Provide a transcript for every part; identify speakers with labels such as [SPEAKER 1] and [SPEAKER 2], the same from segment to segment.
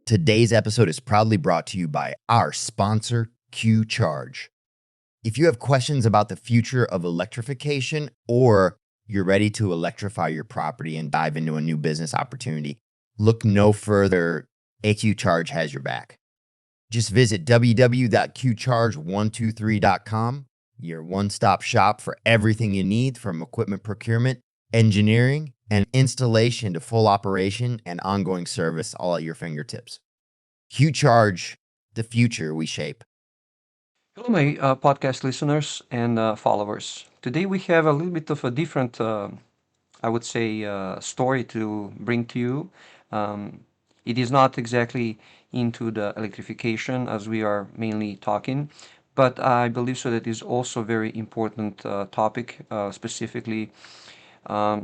[SPEAKER 1] Today's episode is proudly brought to you by our sponsor, Q Charge. If you have questions about the future of electrification or you're ready to electrify your property and dive into a new business opportunity, look no further. AQ Charge has your back. Just visit www.qcharge123.com, your one-stop shop for everything you need from equipment procurement, engineering, and installation to full operation and ongoing service, all at your fingertips. Q Charge, the future we shape.
[SPEAKER 2] Hello, my podcast listeners and followers. Today we have a little bit of a different, I would say, story to bring to you. Um, it is not exactly into the electrification as we are mainly talking, but I believe so that is also a very important topic, specifically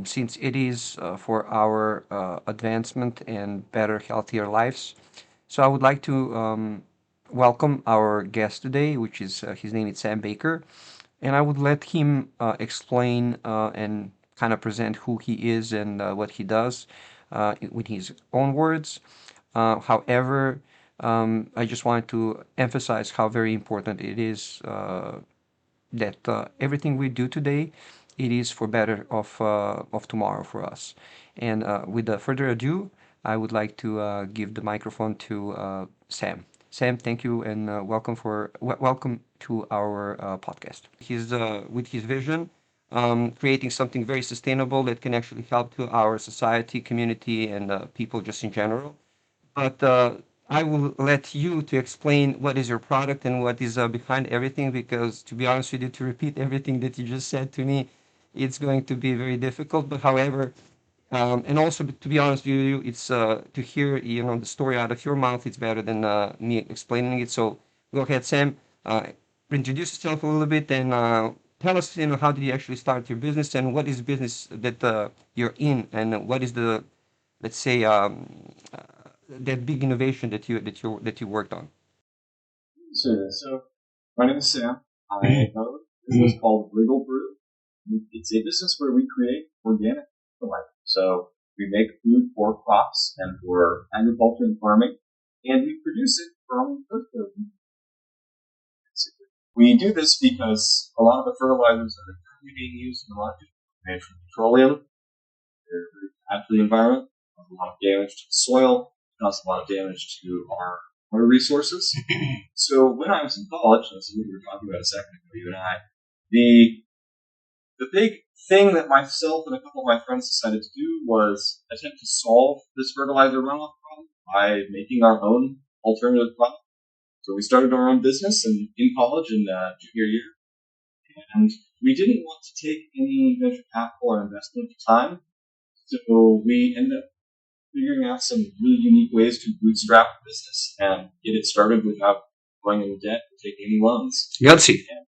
[SPEAKER 2] since it is for our advancement and better, healthier lives. So I would like to welcome our guest today, which is his name is Sam Baker, and I would let him explain and kind of present who he is and what he does with his own words. However, I just wanted to emphasize how very important it is that everything we do today, it is for better of tomorrow for us. And with further ado, I would like to give the microphone to Sam. Sam, thank you and welcome to our podcast. He's with his vision, creating something very sustainable that can actually help to our society, community, and people just in general. But I will let you to explain what is your product and what is behind everything, because to be honest with you, to repeat everything that you just said to me, it's going to be very difficult. But however, and also to be honest with you, it's to hear the story out of your mouth. It's better than me explaining it. So go ahead, Sam. Introduce yourself a little bit and tell us, how did you actually start your business and what is business that you're in, and what is the, let's say, that big innovation that you worked on.
[SPEAKER 3] Sure. So, my name is Sam. I own a business called Legal Brew. It's a business where we create organic fertilizer. So, we make food for crops and for agriculture and farming, and we produce it from earth food. We do this because a lot of the fertilizers that are currently being used in the market are made from petroleum. They're very bad for the environment, cause a lot of damage to the soil, cause a lot of damage to our water resources. So when I was in college, and this is what we were talking about a second ago, you and I, the big thing that myself and a couple of my friends decided to do was attempt to solve this fertilizer runoff problem by making our own alternative product. So we started our own business in college in junior year, and we didn't want to take any venture capital or investment at the time. So we ended up figuring out some really unique ways to bootstrap the business and get it started without going into debt or taking any loans.
[SPEAKER 2] Yahtzee.
[SPEAKER 3] And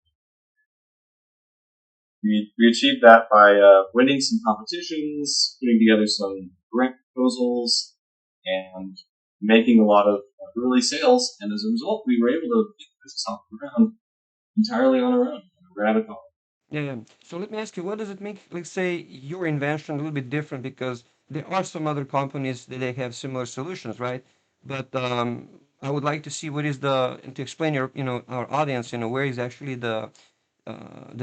[SPEAKER 3] we achieved that by winning some competitions, putting together some grant proposals, and making a lot of early sales. And as a result, we were able to get the business off the ground entirely on our own. Right out of college.
[SPEAKER 2] Yeah, yeah. So let me ask you, what does it make, let's say, your invention a little bit different? Because there are some other companies that they have similar solutions, right? But I would like to see what is and to explain our audience, where is actually the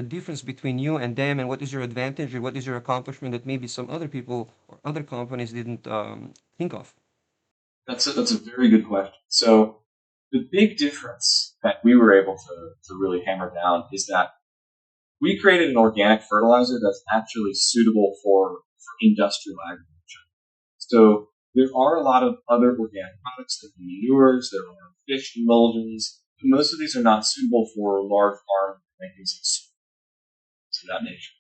[SPEAKER 2] difference between you and them, and what is your advantage, or what is your accomplishment that maybe some other people or other companies didn't think of.
[SPEAKER 3] That's a very good question. So the big difference that we were able to really hammer down is that we created an organic fertilizer that's actually suitable for industrial agriculture. So there are a lot of other organic products, there are manures, there are fish emulsions, but most of these are not suitable for large farms making to that nature.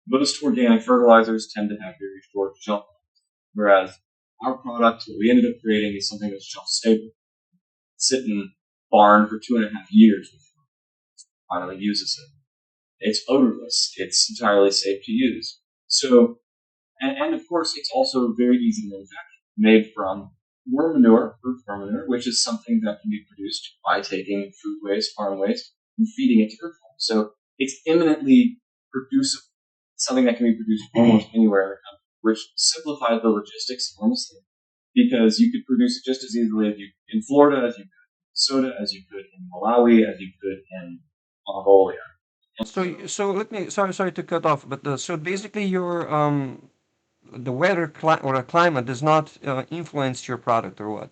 [SPEAKER 3] Most organic fertilizers tend to have very short shelf life, whereas our product, what we ended up creating, is something that's shelf stable. Sit in barn for 2.5 years before it finally uses it. It's odorless. It's entirely safe to use. So, and of course, it's also very easy to manufacture. Made from worm manure, which is something that can be produced by taking food waste, farm waste, and feeding it to earthworms. So it's imminently producible. It's something that can be produced almost anywhere in the country, which simplifies the logistics enormously. because you could produce it just as easily as you in Florida as you could in Minnesota, as you could in Malawi, as you could in Mongolia. And
[SPEAKER 2] So let me sorry to cut off, but so basically your the or the climate does not influence your product or what?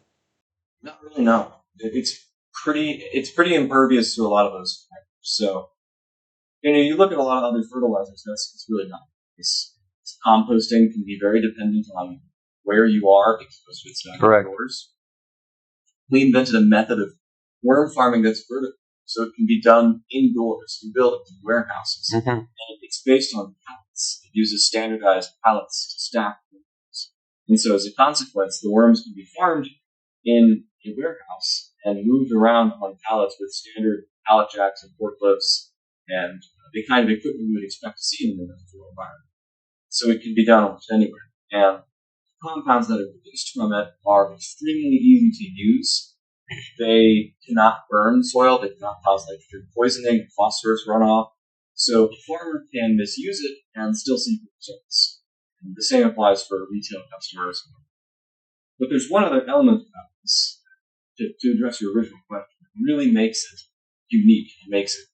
[SPEAKER 3] not really, no. It's pretty impervious to a lot of those factors. So, you look at a lot of other fertilizers, it's really not. Composting can be very dependent on where you are because it's not
[SPEAKER 2] Correct.
[SPEAKER 3] outdoors. We invented a method of worm farming that's vertical, so it can be done indoors. You build it in warehouses, and it's based on pallets. It uses standardized pallets to stack worms. And so as a consequence, the worms can be farmed in a warehouse and moved around on pallets with standard pallet jacks and forklifts and the kind of equipment you would expect to see in an industrial environment. So it can be done almost anywhere. And compounds that are produced from it are extremely easy to use. They cannot burn soil. They cannot cause nitrogen poisoning, phosphorus runoff. So a farmer can misuse it and still see good results. And the same applies for retail customers. But there's one other element about this to address your original question that really makes it unique and makes it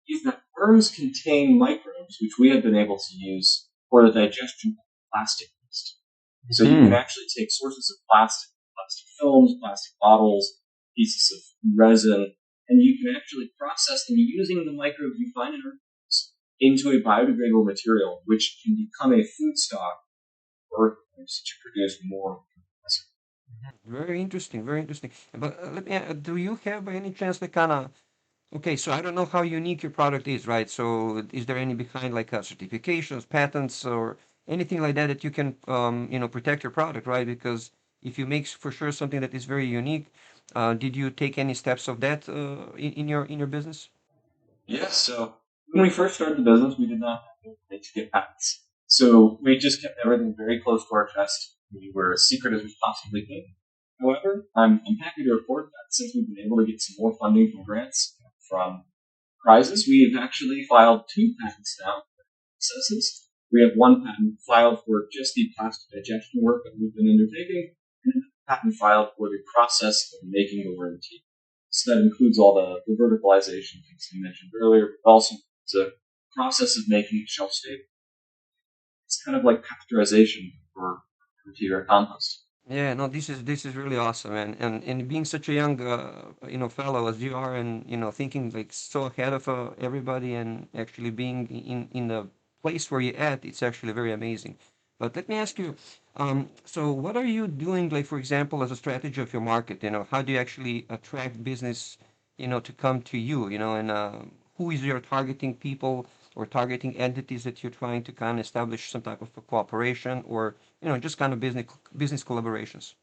[SPEAKER 3] is that worms contain microbes which we have been able to use for the digestion of plastic waste. So you can actually take sources of plastic films, plastic bottles, pieces of resin, and you can actually process them using the microbes you find in our foods into a biodegradable material which can become a food stock for earthworms to produce more fertilizer.
[SPEAKER 2] Very interesting, very interesting. But let me, do you have by any chance the kind of, okay, so I don't know how unique your product is, right? So is there any behind like certifications, patents, or anything like that that you can, protect your product, right? Because if you make for sure something that is very unique, did you take any steps of that in your business?
[SPEAKER 3] Yeah, so when we first started the business, we did not have the ability to get patents. So we just kept everything very close to our chest. We were as secret as we possibly could. However, I'm happy to report that since we've been able to get some more funding from grants, from prizes, we have actually filed 2 patents now for processes. We have 1 patent filed for just the plastic digestion work that we've been undertaking, and a patent filed for the process of making the worm tea. So that includes all the verticalization things I mentioned earlier, but also the process of making it shelf stable. It's kind of like pasteurization for tea or compost.
[SPEAKER 2] Yeah, no, this is really awesome, and being such a young fellow as you are, and thinking like so ahead of everybody, and actually being in the place where you're at, it's actually very amazing. But let me ask you, so what are you doing, like for example, as a strategy of your market? How do you actually attract business, to come to you, and who is your targeting people or targeting entities that you're trying to kind of establish some type of a cooperation or just kind of business collaborations.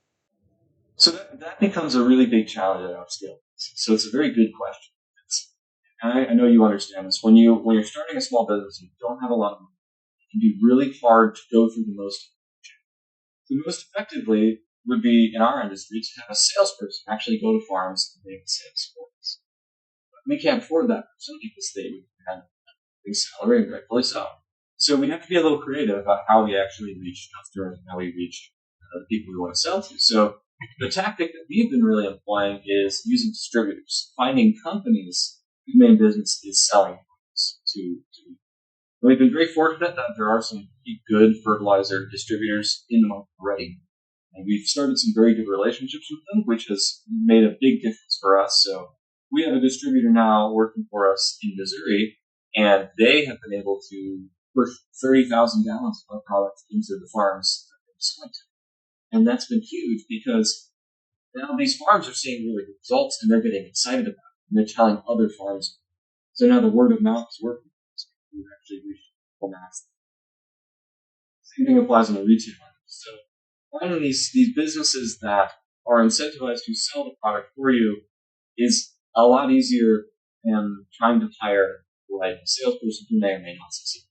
[SPEAKER 3] So that becomes a really big challenge at our scale. So it's a very good question. I know you understand this. When you're starting a small business, you don't have a lot of money. It can be really hard to go through the most. The most effectively would be in our industry to have a salesperson actually go to farms and make sales for us. But we can't afford that. Some people say we have a big salary, and rightfully so. So we have to be a little creative about how we actually reach customers and how we reach the people we want to sell to. So the tactic that we've been really employing is using distributors, finding companies whose main business is selling to. And we've been very fortunate that there are some good fertilizer distributors in the market already. And we've started some very good relationships with them, which has made a big difference for us. So we have a distributor now working for us in Missouri, and they have been able to push 30,000 gallons of our product into the farms that they've sold to. And that's been huge because now these farms are seeing really good results and they're getting excited about it. And they're telling other farms. So now the word of mouth is working. We've actually reached full mass. Same thing applies in the retail market. So finding these businesses that are incentivized to sell the product for you is a lot easier than trying to hire like a salesperson who may or may not succeed.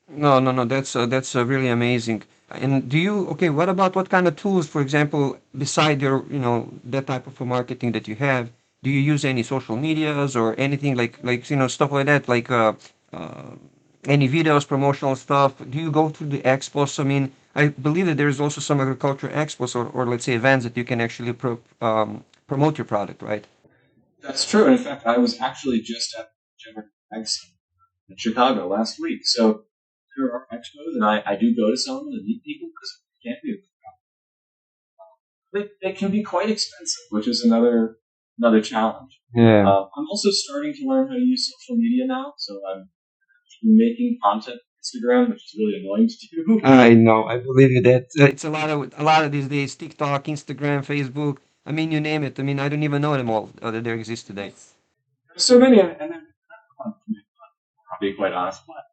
[SPEAKER 2] No, no, no. That's really amazing. And okay, what about what kind of tools, for example, beside your, that type of a marketing that you have, do you use any social medias or anything like, stuff like that, like uh, any videos, promotional stuff? Do you go to the expos? I mean, I believe that there's also some agriculture expos or let's say events that you can actually promote your product, right?
[SPEAKER 3] That's true. In fact, I was actually just at General Eggs in Chicago last week. So there are expos, and I do go to some of them and meet people because I can't do. They can be quite expensive, which is another challenge.
[SPEAKER 2] Yeah.
[SPEAKER 3] I'm also starting to learn how to use social media now, so I'm making content on Instagram, which is really annoying to do.
[SPEAKER 2] I know. I believe you that it's a lot of these days. TikTok, Instagram, Facebook. I mean, you name it. I mean, I don't even know them all that there exist today.
[SPEAKER 3] There's so many, and they're not fun to me, I'll be quite honest, but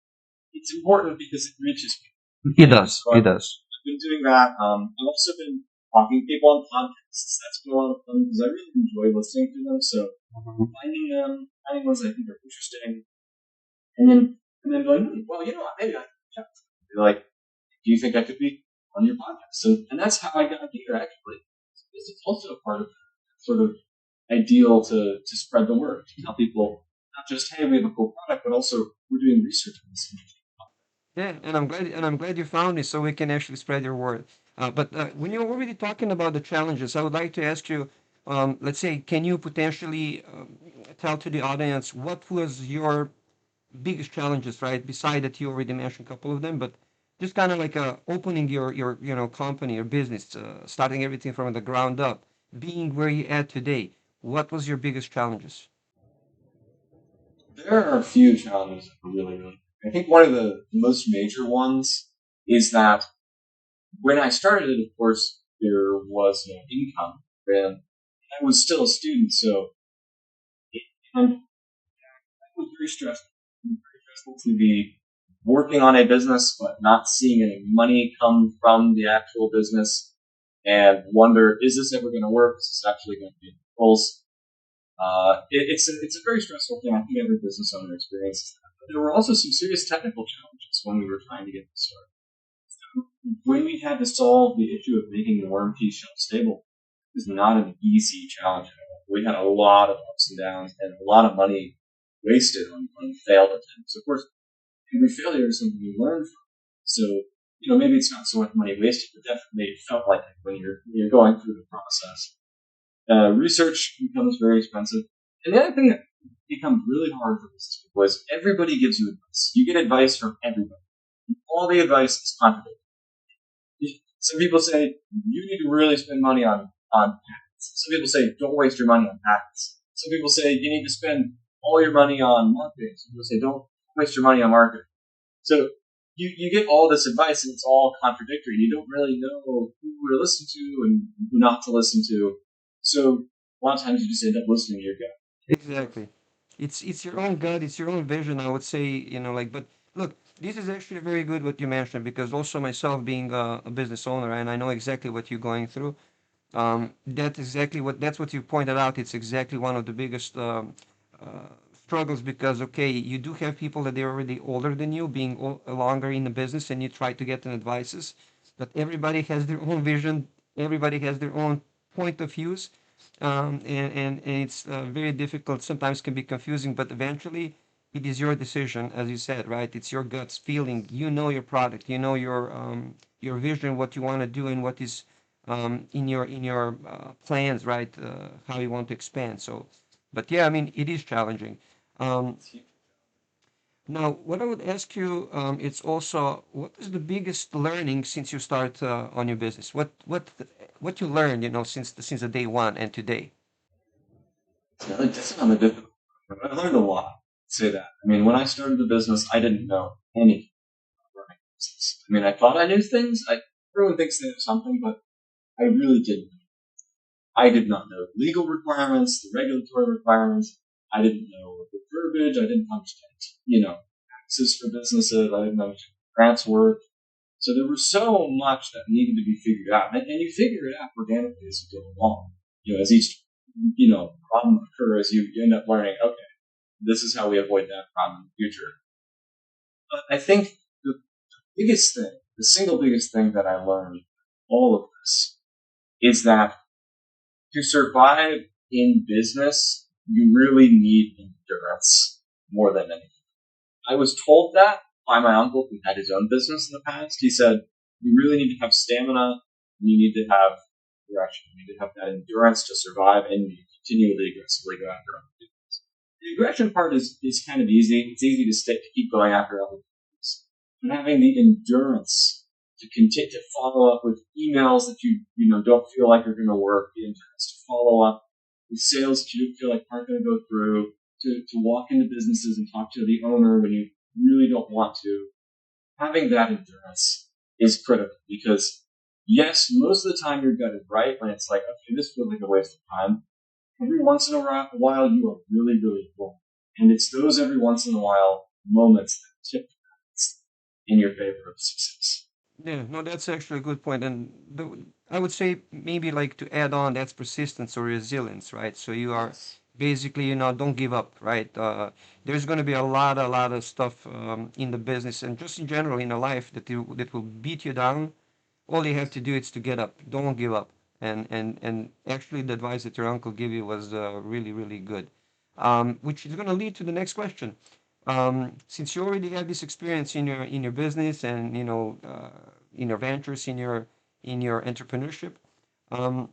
[SPEAKER 3] it's important because it reaches people.
[SPEAKER 2] He does.
[SPEAKER 3] So
[SPEAKER 2] He
[SPEAKER 3] I've
[SPEAKER 2] does.
[SPEAKER 3] been doing that. I've also been talking to people on podcasts. That's been a lot of fun because I really enjoy listening to them. So finding ones I think are interesting, and then going, well, you know what, maybe I can chat. They're like, do you think I could be on your podcast? And that's how I got here, actually. It's also a part of sort of ideal to spread the word, to tell people not just, hey, we have a cool product, but also we're doing research on this.
[SPEAKER 2] Yeah, and I'm glad you found me so we can actually spread your word. But when you're already talking about the challenges, I would like to ask you, let's say, can you potentially tell to the audience what was your biggest challenges, right? Beside that, you already mentioned a couple of them, but just kind of like opening your company or business, starting everything from the ground up, being where you at today. What was your biggest challenges?
[SPEAKER 3] There are a few challenges that are really. I think one of the most major ones is that when I started it, of course, there was no income, and I was still a student, so it, and it was very stressful. It was very stressful to be working on a business but not seeing any money come from the actual business, and wonder, is this ever going to work? Is this actually going to be pulse? It's a very stressful thing. I think every business owner experiences that. But there were also some serious technical challenges when we were trying to get this started. When we had to solve the issue of making the worm tea shelf stable, it was not an easy challenge at all. We had a lot of ups and downs and a lot of money wasted on failed attempts. Of course, every failure is something you learn from. So, maybe it's not so much money wasted, but definitely it felt like it when you're going through the process. Research becomes very expensive. And the other thing that becomes really hard for this was everybody gives you advice. You get advice from everybody. All the advice is contradictory. Some people say you need to really spend money on patents. Some people say don't waste your money on patents. Some people say you need to spend all your money on marketing. Some people say don't waste your money on marketing. So you get all this advice and it's all contradictory. You don't really know who to listen to and who not to listen to. So a lot of times you just end up listening to your gut.
[SPEAKER 2] Exactly. It's your own gut, it's your own vision, I would say, but look, this is actually very good what you mentioned because also myself being a business owner and I know exactly what you're going through. That's what you pointed out. It's exactly one of the biggest struggles because okay, you do have people that they're already older than you, being longer in the business, and you try to get them advices, but everybody has their own vision, everybody has their own point of views, and it's very difficult. Sometimes can be confusing, but eventually it is your decision, as you said, right? It's your guts feeling. You know your product, you know your vision, what you want to do, and what is in your plans, right? How you want to expand. So, but yeah, I mean, it is challenging. Um, Now, what I would ask you, it's also what is the biggest learning since you start on your business? What you learned, since the day one and today?
[SPEAKER 3] That's not a difficult. I learned a lot. Say that. I mean, when I started the business, I didn't know anything about running a business. I mean, I thought I knew things. Everyone thinks they know something, but I really didn't. I did not know the legal requirements, the regulatory requirements. I didn't know the verbiage. I didn't understand, taxes for businesses. I didn't understand grants work. So there was so much that needed to be figured out, and you figure it out organically as you go along. As each problem occurs, you end up learning. Okay, this is how we avoid that problem in the future. But I think the biggest thing, the single biggest thing that I learned all of this is that to survive in business, you really need endurance more than anything. I was told that by my uncle who had his own business in the past. He said, You really need to have stamina, and you need to have direction. You need to have that endurance to survive, and you continually aggressively go after opportunities. The aggression part is kind of easy. It's easy to keep going after opportunities. But having the endurance to continue to follow up with emails that you don't feel like are going to work, the endurance to follow up with sales that you feel like aren't going to go through, to walk into businesses and talk to the owner when you really don't want to. Having that endurance is critical because, yes, most of the time your gut is right when it's like, okay, this feels like a waste of time. Every once in a while, you are really, really wrong. And it's those every once in a while moments that tip the balance in your favor of success.
[SPEAKER 2] Yeah, no, that's actually a good point. And I would say maybe like to add on, that's persistence or resilience, right? So you are
[SPEAKER 1] Yes.
[SPEAKER 2] basically, don't give up, right? There's going to be a lot of stuff in the business and just in general in a life that will beat you down. All you have to do is to get up. Don't give up. And actually, the advice that your uncle gave you was really, really good. Which is going to lead to the next question. Since you already have this experience in your business and in your ventures, in your entrepreneurship, um,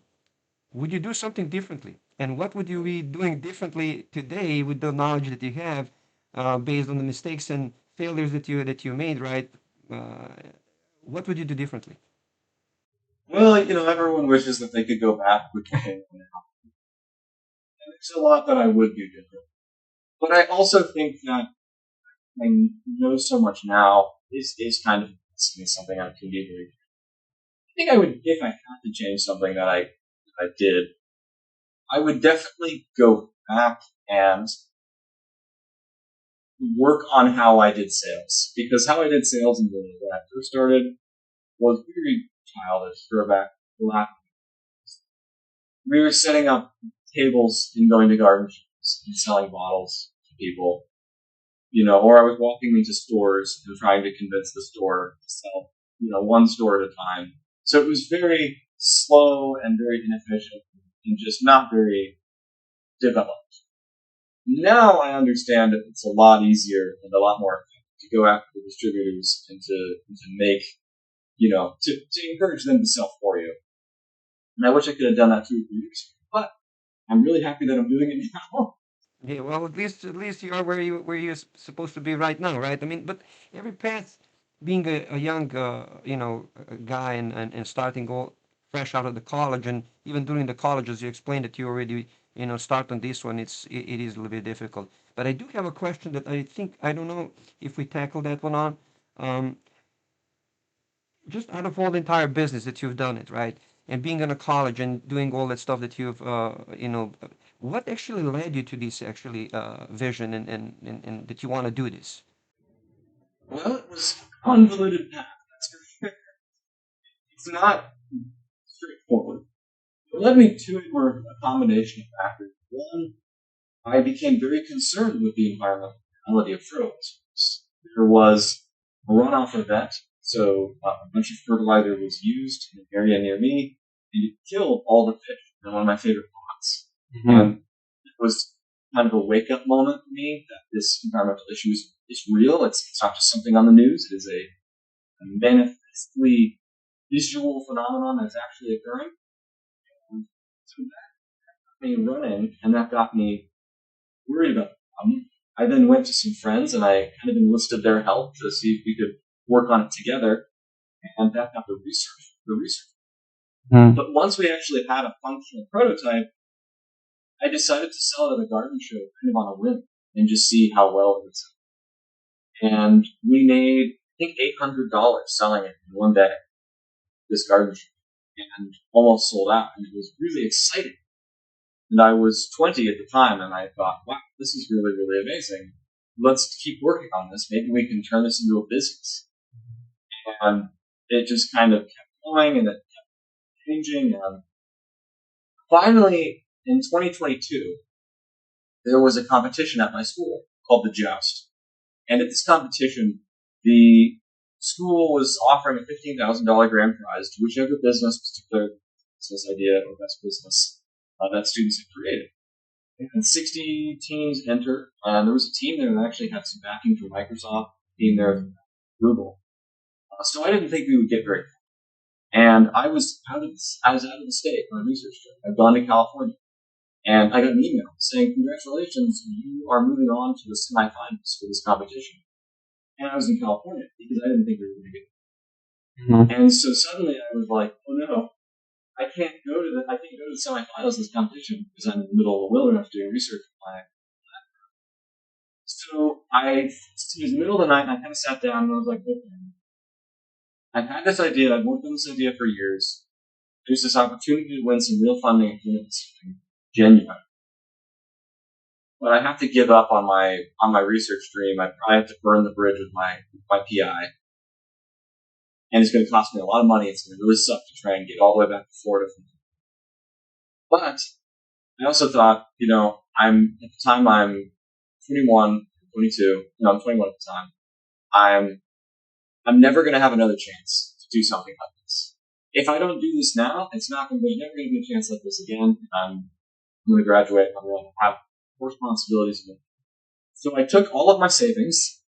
[SPEAKER 2] would you do something differently? And what would you be doing differently today with the knowledge that you have, based on the mistakes and failures that you made, right? Uh, what would you do differently?
[SPEAKER 3] Well, everyone wishes that they could go back with everything now. And there's a lot that I would do different. But I also think that I know so much now is kind of something I can do very. I think I would, if I had to change something that I did, I would definitely go back and work on how I did sales. Because how I did sales when I first started was very childish, throwback. We were setting up tables and going to garden shows and selling bottles to people, or I was walking into stores and trying to convince the store to sell, one store at a time. So it was very slow and very inefficient and just not very developed. Now I understand that it's a lot easier and a lot more effective to go after the distributors and to make, to encourage them to sell for you. And I wish I could have done that 2 or 3 years ago, but I'm really happy that I'm doing it now.
[SPEAKER 2] Yeah, well, at least you are where you're supposed to be right now, right? I mean, but every path, being a young a guy and starting all fresh out of the college, and even during the college, as you explained that you already start on this one, it is a little bit difficult. But I do have a question that I think I don't know if we tackle that one on. Um, just out of all the entire business that you've done it, right? And being in a college and doing all that stuff that what actually led you to this actually vision and that you want to do this?
[SPEAKER 3] Well, it was a convoluted path, that's for sure. It's not straightforward. What led me to it were a combination of factors. One, I became very concerned with the environmentality of fertilizers. There was a runoff event, so a bunch of fertilizer was used in an area near me, and it killed all the fish in one of my favorite ponds. Mm-hmm. And it was kind of a wake-up moment for me that this environmental issue is real. It's not just something on the news. It is a manifestly visual phenomenon that's actually occurring. And so that got me running, and that got me worried about the problem. I then went to some friends, and I kind of enlisted their help to see if we could work on it together, and that got the research. Mm. But once we actually had a functional prototype, I decided to sell it at a garden show kind of on a whim and just see how well it would sell. And we made, I think, $800 selling it in one day, this garden show, and almost sold out. And it was really exciting. And I was 20 at the time, and I thought, wow, this is really, really amazing. Let's keep working on this. Maybe we can turn this into a business. And it just kind of kept going, and it kept changing. And finally, in 2022, there was a competition at my school called the Joust. And at this competition, the school was offering a $15,000 grand prize to whichever business declared business idea or best business that students had created. And 60 teams entered, and there was a team there that actually had some backing from Microsoft, a team there from Google. So I didn't think we would get very far. And I was out of the state on a research trip. I'd gone to California, and I got an email saying, "Congratulations, you are moving on to the semifinals for this competition." And I was in California because I didn't think we were going to get.
[SPEAKER 2] Mhm.
[SPEAKER 3] And so suddenly I was like, "Oh no, I can't go to the semifinals of this competition because I'm in the middle of the wilderness doing research on my." So it was the middle of the night, and I kind of sat down and I was like, "Okay, I've had this idea. I've worked on this idea for years. There's this opportunity to win some real funding and do something genuine. But I have to give up on my research dream. I probably have to burn the bridge with my PI, and it's going to cost me a lot of money. It's going to really suck to try and get all the way back to Florida from here. But I also thought, I'm at the time I'm 21, 22. No, I'm 21 at the time. I'm never going to have another chance to do something like this. If I don't do this now, it's not going to be never going to be a chance like this again. I'm going to graduate. I'm going to have responsibilities. So I took all of my savings,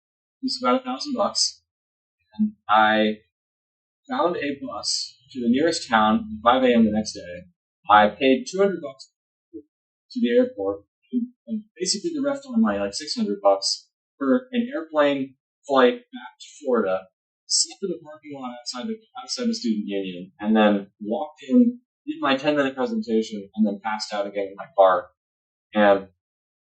[SPEAKER 3] it was about $1,000, and I found a bus to the nearest town at 5 a.m. the next day. I paid $200 to the airport, and basically the rest of my money, like $600, for an airplane flight back to Florida. Slept in the parking lot outside the student union, and then walked in, did my 10-minute presentation, and then passed out again in my car. And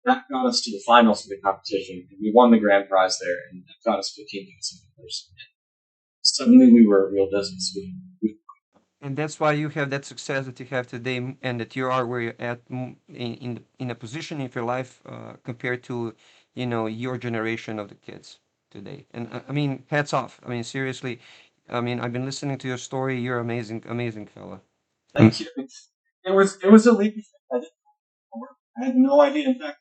[SPEAKER 3] that got us to the finals of the competition, and we won the grand prize there, and that got us $15,000. Suddenly, we were a real business.
[SPEAKER 2] And that's why you have that success that you have today, and that you are where you're at in a position in your life compared to, your generation of the kids today. And I mean, hats off. I mean, seriously. I mean, I've been listening to your story. You're amazing, amazing fella.
[SPEAKER 3] Thank you. It was a leap of faith. I didn't know it. I had no idea. In fact,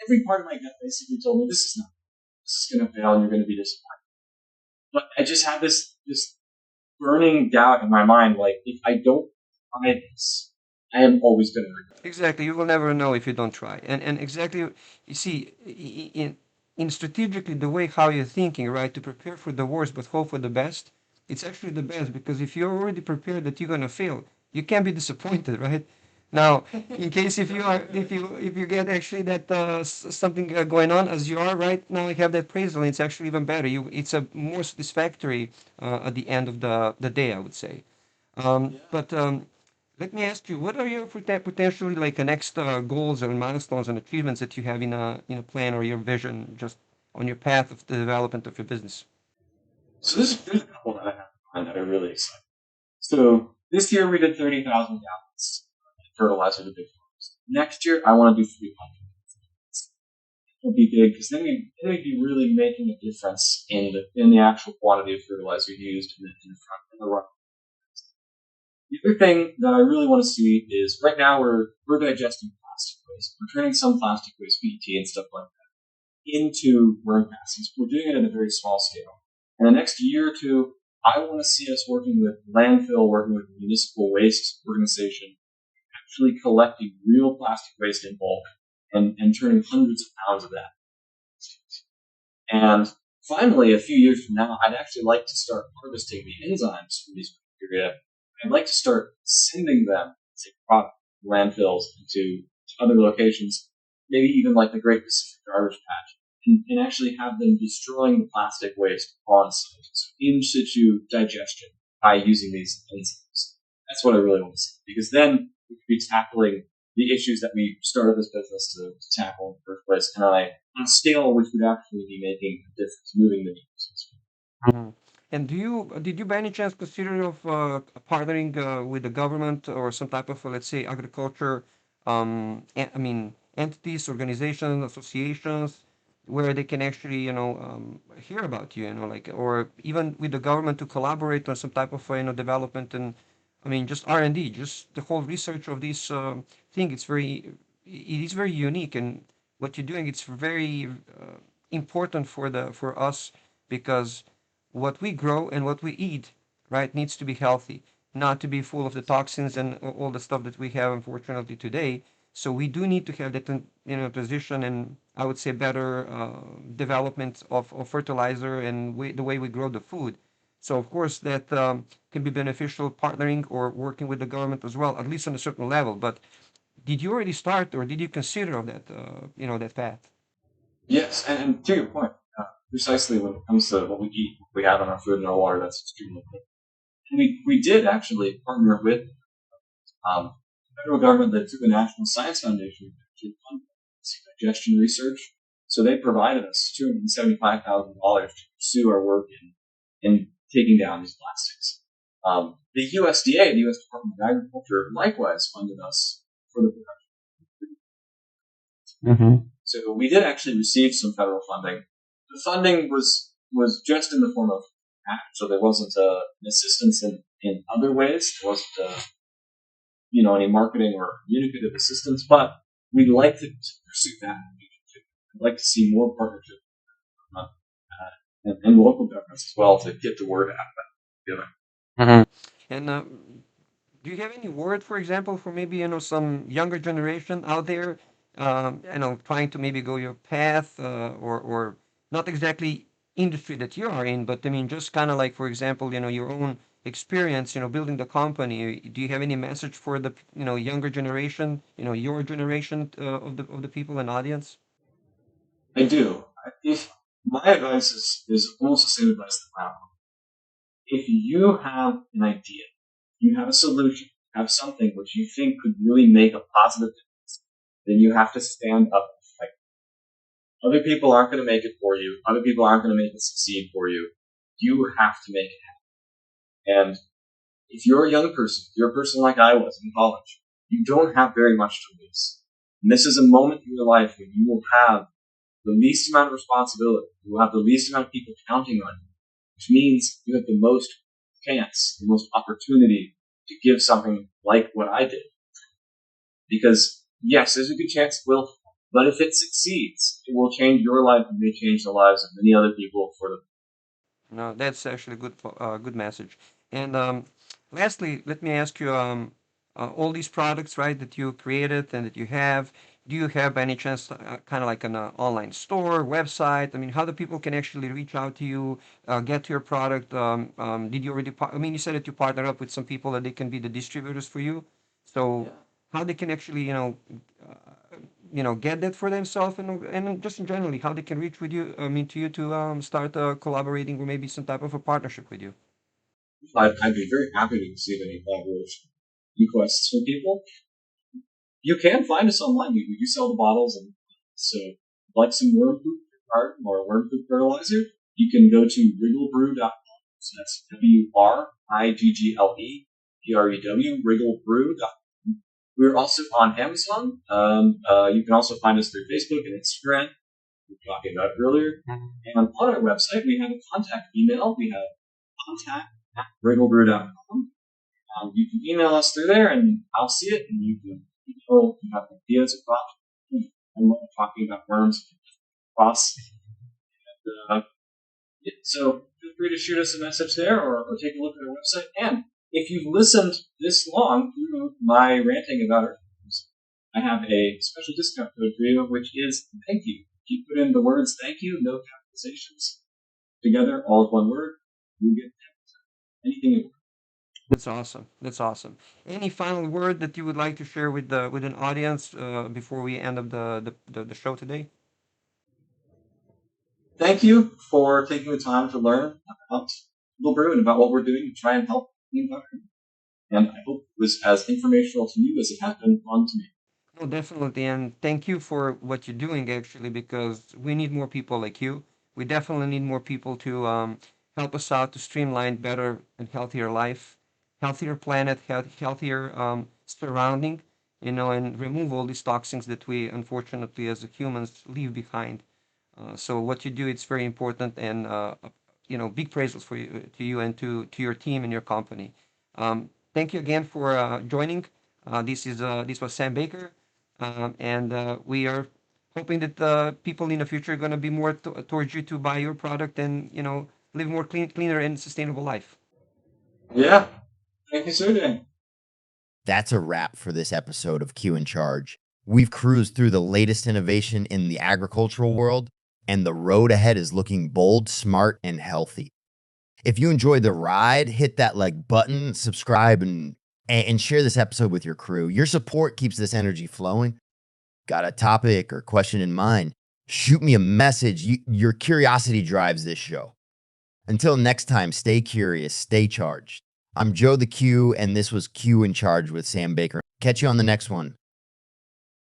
[SPEAKER 3] every part of my gut basically told me this is going to fail, and you're going to be disappointed. But I just had this burning doubt in my mind, like if I don't try this, I am always going to regret it.
[SPEAKER 2] Exactly. You will never know if you don't try. And exactly, you see, in strategically the way how you're thinking, right, to prepare for the worst but hope for the best, it's actually the best because if you're already prepared that you're gonna fail, you can't be disappointed, right? Now, in case if you get actually that something going on as you are right now, you have that appraisal, it's actually even better. It's a more satisfactory at the end of the day, I would say. But let me ask you, what are your potentially like the next goals and milestones and achievements that you have in a plan or your vision just on your path of the development of your business?
[SPEAKER 3] So there's a couple that I have in mind that are really exciting. So this year we did 30,000 gallons of fertilizer to big farms. Next year I want to do 300. It'll be big because then we'd be really making a difference in the actual quantity of fertilizer used in the front in the run. The other thing that I really want to see is right now we're digesting plastic waste. We're turning some plastic waste, PET and stuff like that, into worm gases. We're doing it at a very small scale. In the next year or two, I want to see us working with landfill, working with municipal waste organization, actually collecting real plastic waste in bulk and turning hundreds of pounds of that. And finally, a few years from now, I'd actually like to start harvesting the enzymes from these bacteria. I'd like to start sending them as a product to landfills and to other locations, maybe even like the Great Pacific Garbage Patch, and actually have them destroying the plastic waste on site. So in situ digestion by using these enzymes. That's what I really want to see. Because then we could be tackling the issues that we started this business to tackle in the first place, and on a scale which would actually be making a difference, moving the needle.
[SPEAKER 2] Mhm. And did you by any chance consider of partnering with the government or some type of, let's say, agriculture, I mean, entities, organizations, associations, where they can actually, hear about you, like, or even with the government to collaborate on some type of, development and, I mean, just R&D, just the whole research of this thing. It is very unique, and what you're doing, it's very important for us because what we grow and what we eat, right, needs to be healthy, not to be full of the toxins and all the stuff that we have, unfortunately, today. So we do need to have that, position and I would say better development of fertilizer and the way we grow the food. So of course that can be beneficial partnering or working with the government as well, at least on a certain level. But did you already start, or did you consider of that, that path?
[SPEAKER 3] Yes, and to your point, precisely when it comes to what we eat, what we have in our food and our water, that's extremely important. We did actually partner with the federal government that through the National Science Foundation to fund digestion research. So they provided us $275,000 to pursue our work in taking down these plastics. The USDA, the U.S. Department of Agriculture, likewise funded us for the production. So we did actually receive some federal funding. The funding was just in the form of cash, so there wasn't an assistance in other ways. There wasn't any marketing or communicative assistance, but we'd like to pursue that. I'd like to see more partnership and local governments as well to get the word out.
[SPEAKER 2] And do you have any word, for example, for maybe some younger generation out there, trying to maybe go your path, or not exactly industry that you are in, but I mean just kind of like, for example, your own experience, building the company. Do you have any message for the younger generation, your generation of the people and audience?
[SPEAKER 3] I do. If my advice is almost the same advice that Brown. If you have an idea, you have a solution, you have something which you think could really make a positive difference, then you have to stand up and fight. Other people aren't going to make it for you. Other people aren't going to make it succeed for you. You have to make it happen. And if you're a young person, if you're a person like I was in college, you don't have very much to lose. And this is a moment in your life when you will have the least amount of responsibility. You will have the least amount of people counting on you, which means you have the most chance, the most opportunity to give something like what I did. Because yes, there's a good chance it will, but if it succeeds, it will change your life and may change the lives of many other people for the.
[SPEAKER 2] No, that's actually a good message. And lastly, let me ask you, all these products, right, that you created and that you have, do you have by any chance kind of like an online store, website? I mean, how the people can actually reach out to you, get to your product? Did you already? I mean, you said that you partner up with some people that they can be the distributors for you. So how they can actually, get that for themselves, and just in generally how they can reach with you, I mean, to you to start collaborating or maybe some type of a partnership with you.
[SPEAKER 3] I'd be very happy to receive any collaboration requests from people. You can find us online. We do sell the bottles, and so if you'd like some worm poop garden or worm poop fertilizer, you can go to wrigglebrew.com. So that's WRIGGLEBREW, wrigglebrew.com. We're also on Amazon. You can also find us through Facebook and Instagram. We were talking about earlier. And on our website, we have a contact email. We have contact@wrigglebrew.com. You can email us through there, and I'll see it, and you can have ideas about. I love talking about worms, boss. And, so feel free to shoot us a message there, or take a look at our website. And if you've listened this long through my ranting about our films, I have a special discount code for you, which is thank you. If you put in the words thank you, no capitalizations, together, all as one word, you'll get anything you want.
[SPEAKER 2] That's awesome. That's awesome. Any final word that you would like to share with the with an audience before we end up the show today?
[SPEAKER 3] Thank you for taking the time to learn about Brew and about what we're doing to try and help the environment. And I hope it was as informational to you as it has been fun to me.
[SPEAKER 2] No, definitely. And thank you for what you're doing, actually, because we need more people like you. We definitely need more people to help us out to streamline better and healthier life, healthier planet, healthier surrounding, and remove all these toxins that we, unfortunately, as humans, leave behind. So what you do, it's very important, and big praises for you to you and to your team and your company. Thank you again for joining. This was Sam Baker, and we are hoping that people in the future are going to be more towards you to buy your product and live more cleaner and sustainable life.
[SPEAKER 3] Yeah. Thank you, Sergej.
[SPEAKER 1] That's a wrap for this episode of Q in Charge. We've cruised through the latest innovation in the agricultural world, and the road ahead is looking bold, smart, and healthy. If you enjoyed the ride, hit that like button, subscribe, and share this episode with your crew. Your support keeps this energy flowing. Got a topic or question in mind? Shoot me a message. Your curiosity drives this show. Until next time, stay curious, stay charged. I'm Joe the Q, and this was Q in Charge with Sam Baker. Catch you on the next one.